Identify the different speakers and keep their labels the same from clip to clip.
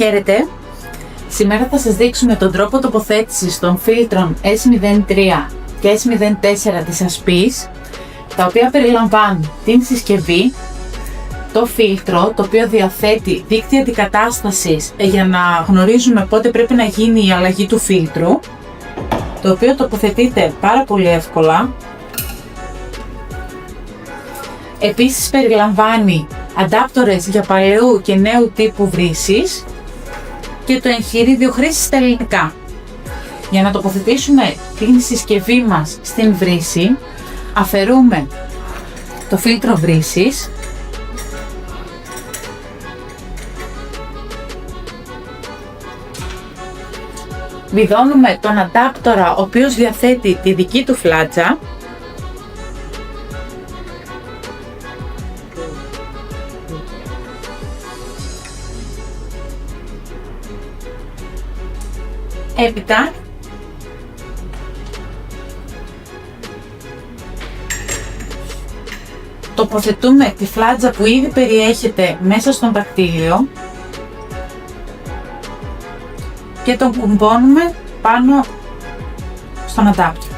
Speaker 1: Χαίρετε! Σήμερα θα σας δείξουμε τον τρόπο τοποθέτησης των φίλτρων S03 και S04 της Aspis, τα οποία περιλαμβάνουν την συσκευή, το φίλτρο, το οποίο διαθέτει δίκτυο αντικατάστασης για να γνωρίζουμε πότε πρέπει να γίνει η αλλαγή του φίλτρου, το οποίο τοποθετείται πάρα πολύ εύκολα. Επίσης περιλαμβάνει αντάπτορες για παλαιού και νέου τύπου βρύσης και το εγχειρίδιο χρήσης στα ελληνικά. Για να τοποθετήσουμε την συσκευή μας στην βρύση, αφαιρούμε το φίλτρο βρύσης, βιδώνουμε τον αντάπτορα ο οποίος διαθέτει τη δική του φλάτσα, έπειτα τοποθετούμε τη φλάτσα που ήδη περιέχεται μέσα στον δακτύλιο και τον κουμπώνουμε πάνω στον αντάπτορα.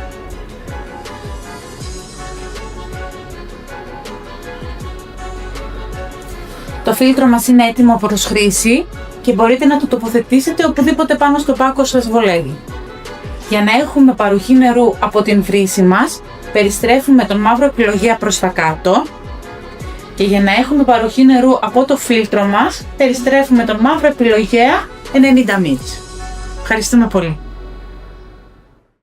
Speaker 1: Το φίλτρο μας είναι έτοιμο προς χρήση και μπορείτε να το τοποθετήσετε οπουδήποτε πάνω στο πάκο σας βολεύει. Για να έχουμε παροχή νερού από την βρύση μας, περιστρέφουμε τον μαύρο επιλογέα προς τα κάτω, και για να έχουμε παροχή νερού από το φίλτρο μας, περιστρέφουμε τον μαύρο επιλογέα 90 μίλις. Ευχαριστούμε πολύ.